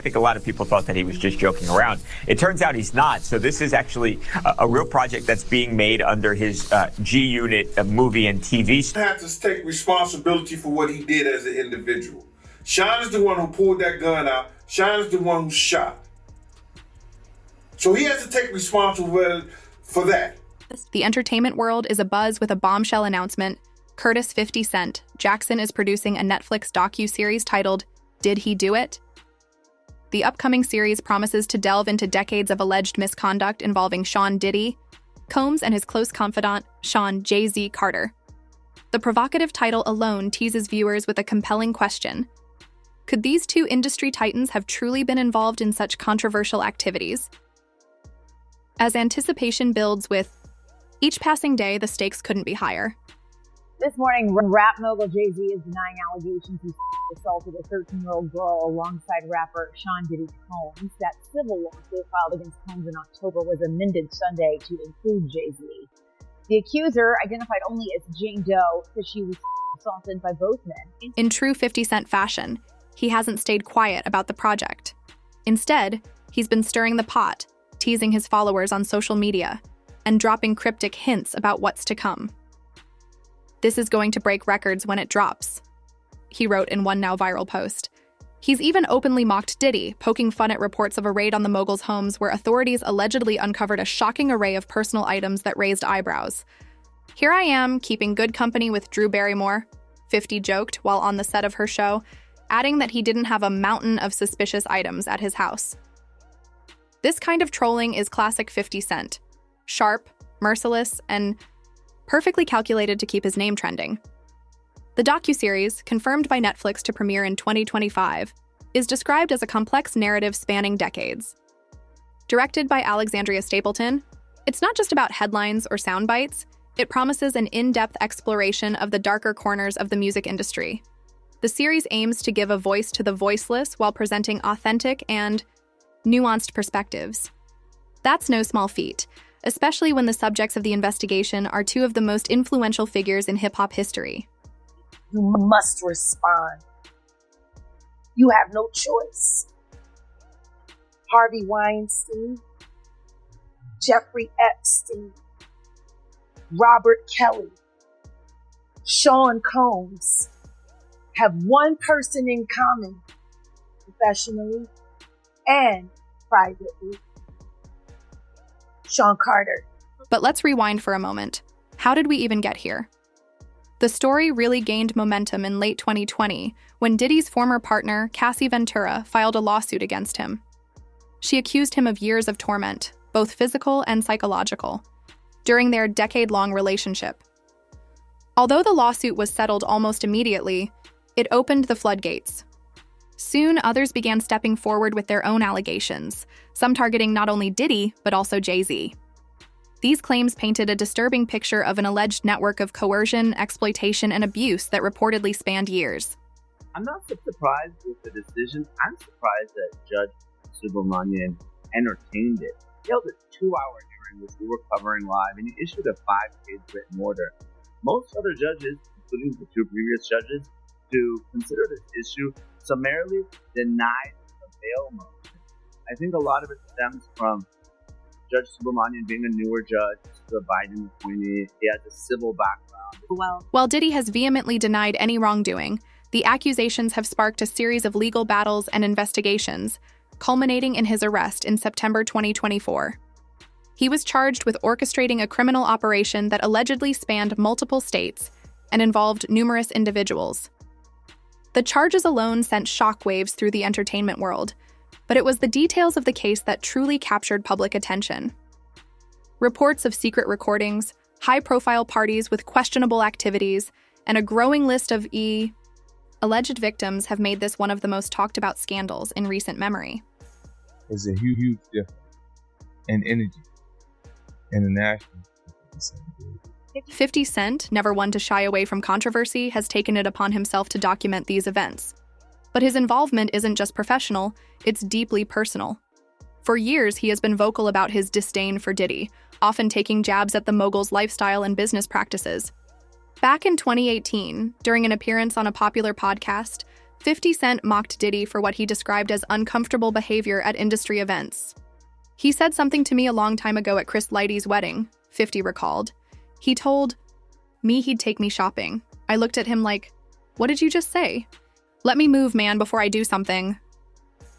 think a lot of people thought that he was just joking around. It turns out he's not. So this is actually a real project that's being made under his G-Unit movie and TV. He had to take responsibility for what he did as an individual. Sean is the one who pulled that gun out. Sean is the one who shot. So he has to take responsibility for that. The entertainment world is abuzz with a bombshell announcement. Curtis 50 Cent Jackson is producing a Netflix docu-series titled Did He Do It? The upcoming series promises to delve into decades of alleged misconduct involving Sean Diddy, Combs, and his close confidant, Sean Jay-Z Carter. The provocative title alone teases viewers with a compelling question. Could these two industry titans have truly been involved in such controversial activities? As anticipation builds with each passing day, the stakes couldn't be higher. This morning, rap mogul Jay-Z is denying allegations he assaulted a 13-year-old girl alongside rapper Sean Diddy Combs. That civil lawsuit filed against Combs in October was amended Sunday to include Jay-Z. The accuser, identified only as Jane Doe, said she was assaulted by both men. In true 50 Cent fashion, he hasn't stayed quiet about the project. Instead, he's been stirring the pot, teasing his followers on social media, and dropping cryptic hints about what's to come. This is going to break records when it drops, he wrote in one now viral post. He's even openly mocked Diddy, poking fun at reports of a raid on the mogul's homes where authorities allegedly uncovered a shocking array of personal items that raised eyebrows. Here I am, keeping good company with Drew Barrymore, 50 joked while on the set of her show, adding that he didn't have a mountain of suspicious items at his house. This kind of trolling is classic 50 Cent. Sharp, merciless, and perfectly calculated to keep his name trending. The docuseries, confirmed by Netflix to premiere in 2025, is described as a complex narrative spanning decades. Directed by Alexandria Stapleton, it's not just about headlines or sound bites, it promises an in-depth exploration of the darker corners of the music industry. The series aims to give a voice to the voiceless while presenting authentic and nuanced perspectives. That's no small feat, especially when the subjects of the investigation are two of the most influential figures in hip-hop history. You must respond. You have no choice. Harvey Weinstein, Jeffrey Epstein, Robert Kelly, Sean Combs have one person in common, professionally and privately. Sean Carter. But let's rewind for a moment. How did we even get here? The story really gained momentum in late 2020 when Diddy's former partner, Cassie Ventura, filed a lawsuit against him. She accused him of years of torment, both physical and psychological, during their decade-long relationship. Although the lawsuit was settled almost immediately, it opened the floodgates. Soon, others began stepping forward with their own allegations, some targeting not only Diddy, but also Jay-Z. These claims painted a disturbing picture of an alleged network of coercion, exploitation, and abuse that reportedly spanned years. I'm not so surprised with the decision. I'm surprised that Judge Subramanian entertained it. He held a 2-hour hearing, which we were covering live, and he issued a 5-page written order. Most other judges, including the 2 previous judges, to consider this issue summarily denied the bail motion. I think a lot of it stems from Judge Subramanian being a newer judge, the Biden appointee. He has a civil background. While Diddy has vehemently denied any wrongdoing, the accusations have sparked a series of legal battles and investigations, culminating in his arrest in September 2024. He was charged with orchestrating a criminal operation that allegedly spanned multiple states and involved numerous individuals. The charges alone sent shockwaves through the entertainment world, but it was the details of the case that truly captured public attention. Reports of secret recordings, high-profile parties with questionable activities, and a growing list of alleged victims have made this one of the most talked-about scandals in recent memory. There's a huge difference in energy in the national. 50 Cent, never one to shy away from controversy, has taken it upon himself to document these events. But his involvement isn't just professional, it's deeply personal. For years, he has been vocal about his disdain for Diddy, often taking jabs at the mogul's lifestyle and business practices. Back in 2018, during an appearance on a popular podcast, 50 Cent mocked Diddy for what he described as uncomfortable behavior at industry events. He said something to me a long time ago at Chris Lighty's wedding, 50 recalled. He told me he'd take me shopping. I looked at him like, what did you just say? Let me move, man, before I do something.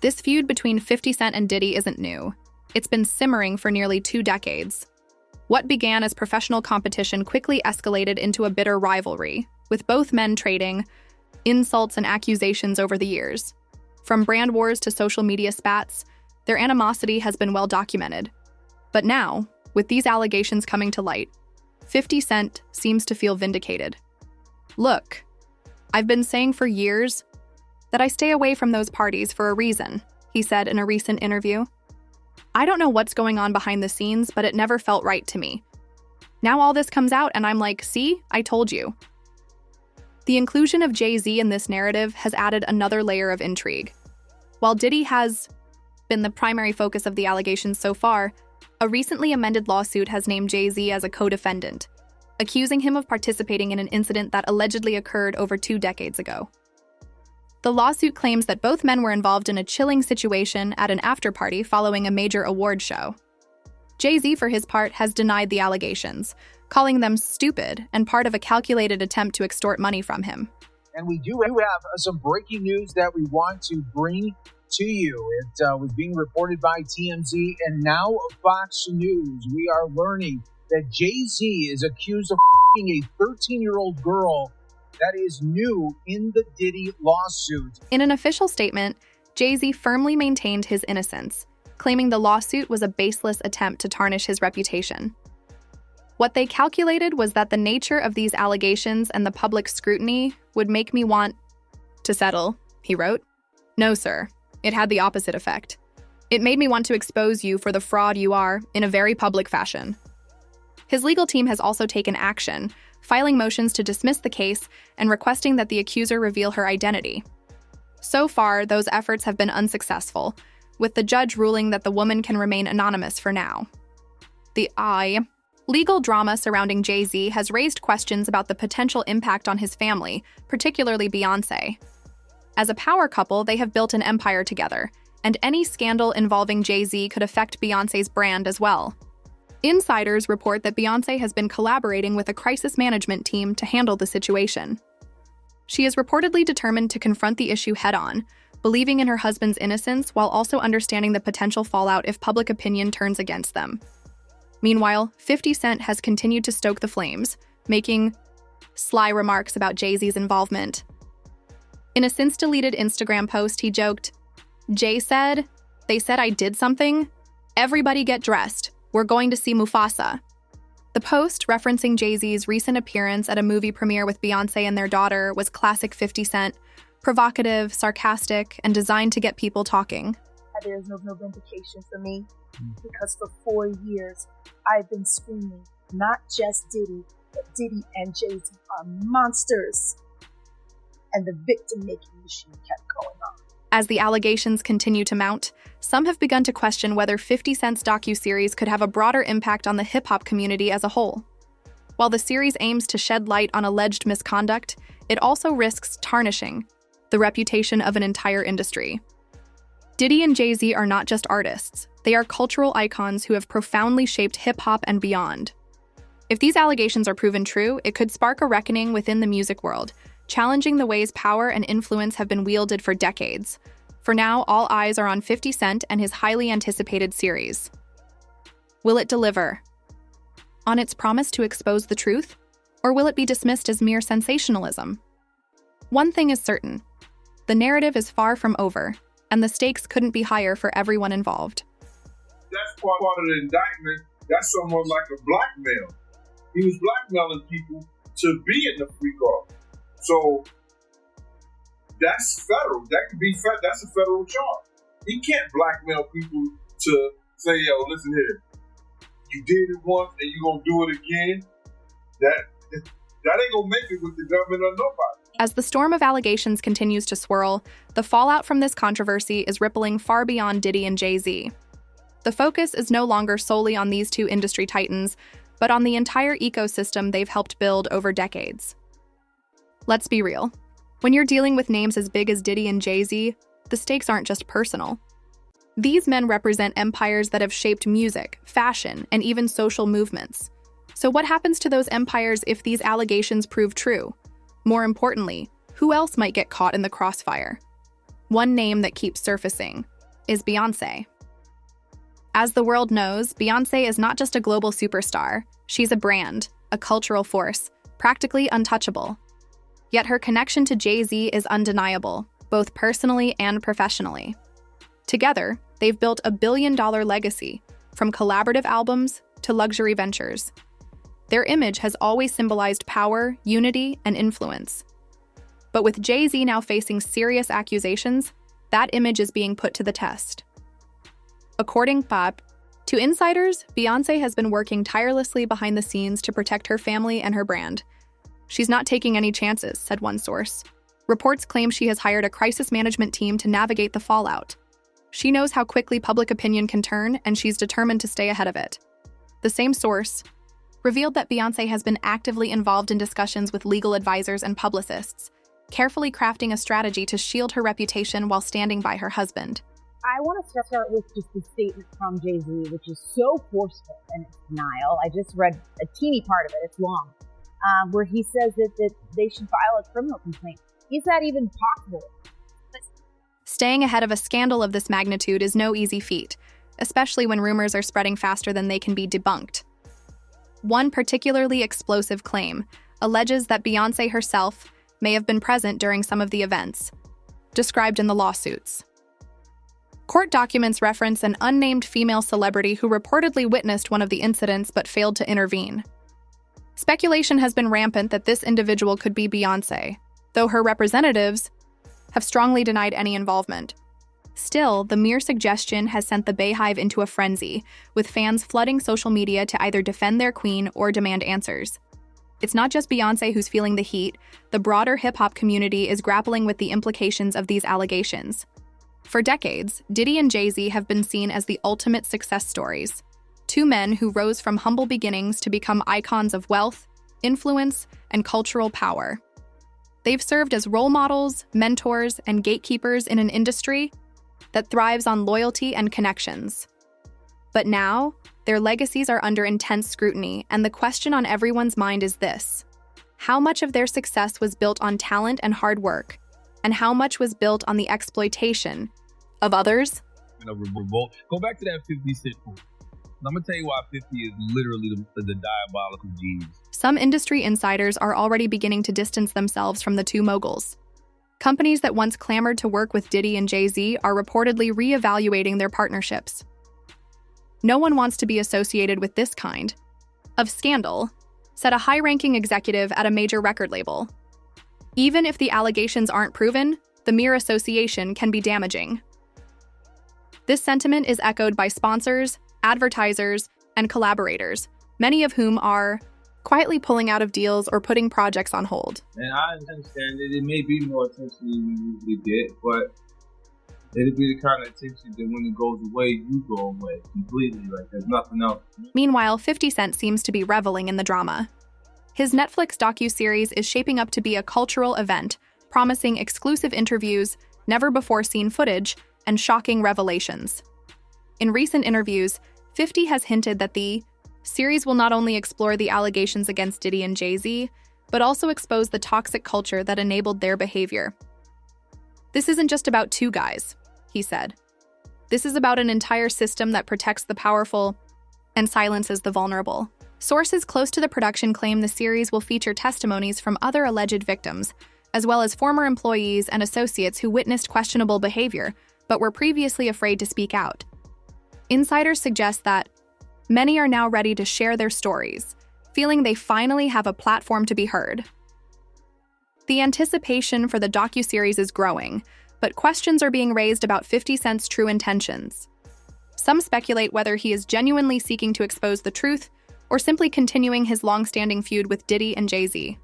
This feud between 50 Cent and Diddy isn't new. It's been simmering for nearly 2 decades. What began as professional competition quickly escalated into a bitter rivalry, with both men trading insults and accusations over the years. From brand wars to social media spats, their animosity has been well documented. But now, with these allegations coming to light, 50 Cent seems to feel vindicated. Look, I've been saying for years that I stay away from those parties for a reason, he said in a recent interview. I don't know what's going on behind the scenes, but it never felt right to me. Now all this comes out and I'm like, see, I told you. The inclusion of Jay-Z in this narrative has added another layer of intrigue. While Diddy has been the primary focus of the allegations so far, a recently amended lawsuit has named Jay-Z as a co-defendant, accusing him of participating in an incident that allegedly occurred over 2 decades ago. The lawsuit claims that both men were involved in a chilling situation at an after-party following a major award show. Jay-Z, for his part, has denied the allegations, calling them stupid and part of a calculated attempt to extort money from him. And we do have some breaking news that we want to bring to you. It was being reported by TMZ and now Fox News. We are learning that Jay-Z is accused of a 13-year-old girl. That is new in the Diddy lawsuit. In an official statement, Jay-Z firmly maintained his innocence, claiming the lawsuit was a baseless attempt to tarnish his reputation. What they calculated was that the nature of these allegations and the public scrutiny would make me want to settle, he wrote. No, sir. It had the opposite effect. It made me want to expose you for the fraud you are in a very public fashion. His legal team has also taken action, filing motions to dismiss the case and requesting that the accuser reveal her identity. So far, those efforts have been unsuccessful, with the judge ruling that the woman can remain anonymous for now. The legal drama surrounding Jay-Z has raised questions about the potential impact on his family, particularly Beyoncé. As a power couple, they have built an empire together, and any scandal involving Jay-Z could affect Beyoncé's brand as well. Insiders report that Beyoncé has been collaborating with a crisis management team to handle the situation. She is reportedly determined to confront the issue head-on, believing in her husband's innocence while also understanding the potential fallout if public opinion turns against them. Meanwhile, 50 Cent has continued to stoke the flames, making sly remarks about Jay-Z's involvement. In a since-deleted Instagram post, he joked, "Jay said, they said I did something? Everybody get dressed. We're going to see Mufasa." The post, referencing Jay-Z's recent appearance at a movie premiere with Beyoncé and their daughter, was classic 50 Cent, provocative, sarcastic, and designed to get people talking. There's no vindication for me because for 4 years I've been screaming, not just Diddy, but Diddy and Jay-Z are monsters. And the victim-making machine kept going on. As the allegations continue to mount, some have begun to question whether 50 Cent's docuseries could have a broader impact on the hip-hop community as a whole. While the series aims to shed light on alleged misconduct, it also risks tarnishing the reputation of an entire industry. Diddy and Jay-Z are not just artists, they are cultural icons who have profoundly shaped hip-hop and beyond. If these allegations are proven true, it could spark a reckoning within the music world, challenging the ways power and influence have been wielded for decades. For now, all eyes are on 50 Cent and his highly anticipated series. Will it deliver on its promise to expose the truth, or will it be dismissed as mere sensationalism? One thing is certain, the narrative is far from over, and the stakes couldn't be higher for everyone involved. That's part of the indictment. That's somewhat like a blackmail. He was blackmailing people to be in the freak off. So that's federal. That could be that's a federal charge. He can't blackmail people to say, "Yo, listen here, you did it once and you're gonna do it again." That ain't gonna make it with the government or nobody. As the storm of allegations continues to swirl, the fallout from this controversy is rippling far beyond Diddy and Jay-Z. The focus is no longer solely on these two industry titans, but on the entire ecosystem they've helped build over decades. Let's be real. When you're dealing with names as big as Diddy and Jay-Z, the stakes aren't just personal. These men represent empires that have shaped music, fashion, and even social movements. So what happens to those empires if these allegations prove true? More importantly, who else might get caught in the crossfire? One name that keeps surfacing is Beyoncé. As the world knows, Beyoncé is not just a global superstar. She's a brand, a cultural force, practically untouchable. Yet her connection to Jay-Z is undeniable, both personally and professionally. Together, they've built a billion-dollar legacy, from collaborative albums to luxury ventures. Their image has always symbolized power, unity, and influence. But with Jay-Z now facing serious accusations, that image is being put to the test. According to insiders, Beyoncé has been working tirelessly behind the scenes to protect her family and her brand. She's not taking any chances, said one source. Reports claim she has hired a crisis management team to navigate the fallout. She knows how quickly public opinion can turn, and she's determined to stay ahead of it. The same source revealed that Beyoncé has been actively involved in discussions with legal advisors and publicists, carefully crafting a strategy to shield her reputation while standing by her husband. I want to start with just a statement from Jay-Z, which is so forceful in its denial. I just read a teeny part of it, it's long, where he says that they should file a criminal complaint. Is that even possible? Staying ahead of a scandal of this magnitude is no easy feat, especially when rumors are spreading faster than they can be debunked. One particularly explosive claim alleges that Beyoncé herself may have been present during some of the events described in the lawsuits. Court documents reference an unnamed female celebrity who reportedly witnessed one of the incidents but failed to intervene. Speculation has been rampant that this individual could be Beyoncé, though her representatives have strongly denied any involvement. Still, the mere suggestion has sent the Bayhive into a frenzy, with fans flooding social media to either defend their queen or demand answers. It's not just Beyoncé who's feeling the heat. The broader hip-hop community is grappling with the implications of these allegations. For decades, Diddy and Jay-Z have been seen as the ultimate success stories. Two men who rose from humble beginnings to become icons of wealth, influence, and cultural power. They've served as role models, mentors, and gatekeepers in an industry that thrives on loyalty and connections. But now, their legacies are under intense scrutiny, and the question on everyone's mind is this: how much of their success was built on talent and hard work, and how much was built on the exploitation of others? Revolt. Go back to that 50 Cent quote. I'm going to tell you why 50 is literally the diabolical genius. Some industry insiders are already beginning to distance themselves from the two moguls. Companies that once clamored to work with Diddy and Jay-Z are reportedly reevaluating their partnerships. No one wants to be associated with this kind of scandal, said a high-ranking executive at a major record label. Even if the allegations aren't proven, the mere association can be damaging. This sentiment is echoed by sponsors, advertisers, and collaborators, many of whom are quietly pulling out of deals or putting projects on hold. And I understand that it may be more attention than you usually get, but it'll be the kind of attention that when it goes away, you go away completely. Like there's nothing else. Meanwhile, 50 Cent seems to be reveling in the drama. His Netflix docuseries is shaping up to be a cultural event, promising exclusive interviews, never-before-seen footage, and shocking revelations. In recent interviews, 50 has hinted that the series will not only explore the allegations against Diddy and Jay-Z, but also expose the toxic culture that enabled their behavior. This isn't just about two guys, he said. This is about an entire system that protects the powerful and silences the vulnerable. Sources close to the production claim the series will feature testimonies from other alleged victims, as well as former employees and associates who witnessed questionable behavior, but were previously afraid to speak out. Insiders suggest that many are now ready to share their stories, feeling they finally have a platform to be heard. The anticipation for the docuseries is growing, but questions are being raised about 50 Cent's true intentions. Some speculate whether he is genuinely seeking to expose the truth or simply continuing his long-standing feud with Diddy and Jay-Z.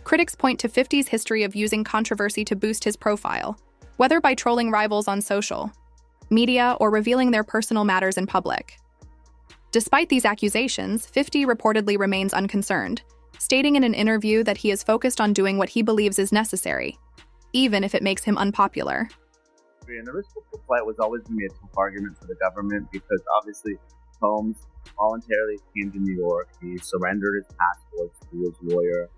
Critics point to 50's history of using controversy to boost his profile, whether by trolling rivals on social media or revealing their personal matters in public. Despite these accusations, 50 reportedly remains unconcerned, stating in an interview that he is focused on doing what he believes is necessary. even if it makes him unpopular. And the risk of flight was always going to be a tough argument for the government because obviously Combs voluntarily came to New York. He surrendered his passports to his lawyer.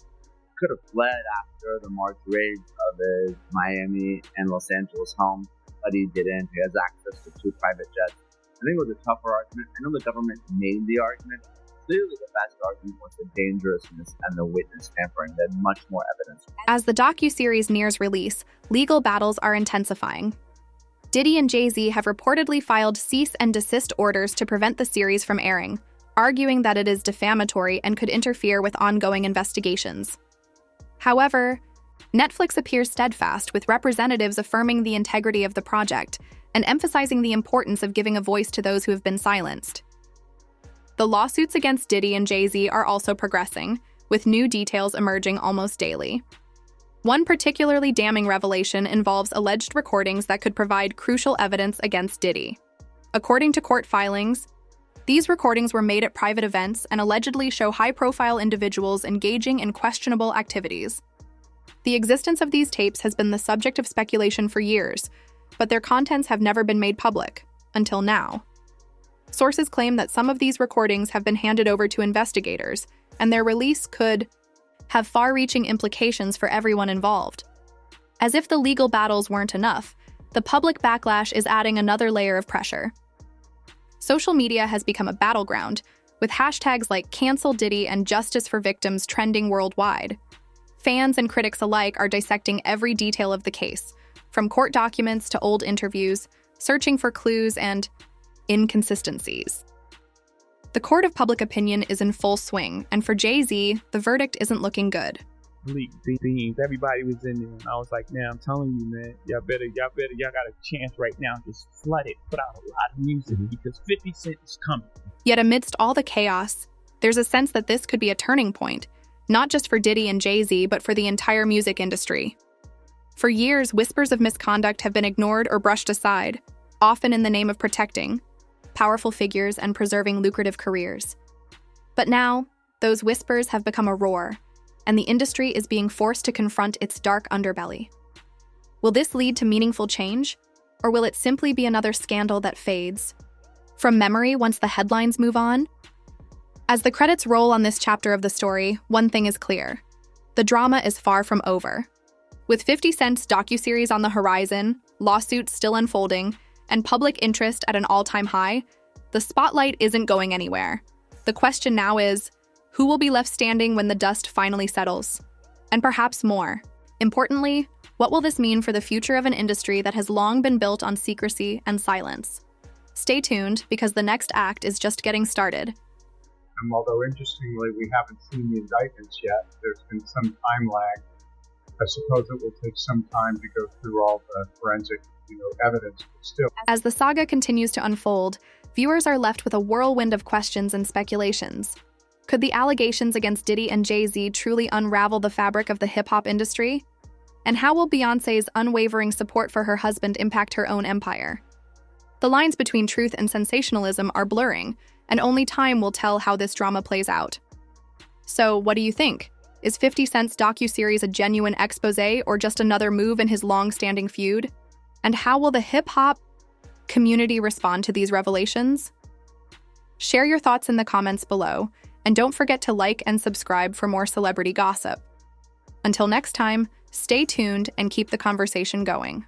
Could have fled after the March raids of his Miami and Los Angeles home, but he didn't. He has access to 2 private jets. I think it was a tougher argument. I know the government made the argument. Clearly the best argument was the dangerousness and the witness tampering. They had much more evidence. As the docuseries nears release, legal battles are intensifying. Diddy and Jay-Z have reportedly filed cease and desist orders to prevent the series from airing, arguing that it is defamatory and could interfere with ongoing investigations. However, Netflix appears steadfast, with representatives affirming the integrity of the project and emphasizing the importance of giving a voice to those who have been silenced. The lawsuits against Diddy and Jay-Z are also progressing, with new details emerging almost daily. One particularly damning revelation involves alleged recordings that could provide crucial evidence against Diddy. According to court filings, these recordings were made at private events and allegedly show high-profile individuals engaging in questionable activities. The existence of these tapes has been the subject of speculation for years, but their contents have never been made public, until now. Sources claim that some of these recordings have been handed over to investigators, and their release could have far-reaching implications for everyone involved. As if the legal battles weren't enough, the public backlash is adding another layer of pressure. Social media has become a battleground, with hashtags like Cancel Diddy and Justice for Victims trending worldwide. Fans and critics alike are dissecting every detail of the case, from court documents to old interviews, searching for clues and inconsistencies. The court of public opinion is in full swing, and for Jay-Z, the verdict isn't looking good. Leaked things, everybody was in there, and I was like, man, I'm telling you, man, y'all got a chance right now, just flood it, put out a lot of music, because 50 Cent is coming. Yet amidst all the chaos, there's a sense that this could be a turning point, not just for Diddy and Jay-Z, but for the entire music industry. For years, whispers of misconduct have been ignored or brushed aside, often in the name of protecting powerful figures and preserving lucrative careers. But now, those whispers have become a roar, and the industry is being forced to confront its dark underbelly. Will this lead to meaningful change, or will it simply be another scandal that fades from memory once the headlines move on? As the credits roll on this chapter of the story, one thing is clear. The drama is far from over. With 50 Cent's docuseries on the horizon, lawsuits still unfolding, and public interest at an all-time high, the spotlight isn't going anywhere. The question now is, who will be left standing when the dust finally settles? And perhaps more importantly, what will this mean for the future of an industry that has long been built on secrecy and silence? Stay tuned, because the next act is just getting started. Although interestingly, we haven't seen the indictments yet, there's been some time lag. I suppose it will take some time to go through all the forensic evidence, but still. As the saga continues to unfold, viewers are left with a whirlwind of questions and speculations. Could the allegations against Diddy and Jay-Z truly unravel the fabric of the hip-hop industry? And how will Beyoncé's unwavering support for her husband impact her own empire? The lines between truth and sensationalism are blurring, and only time will tell how this drama plays out. So, what do you think? Is 50 Cent's docuseries a genuine exposé or just another move in his long-standing feud? And how will the hip-hop community respond to these revelations? Share your thoughts in the comments below, and don't forget to like and subscribe for more celebrity gossip. Until next time, stay tuned and keep the conversation going.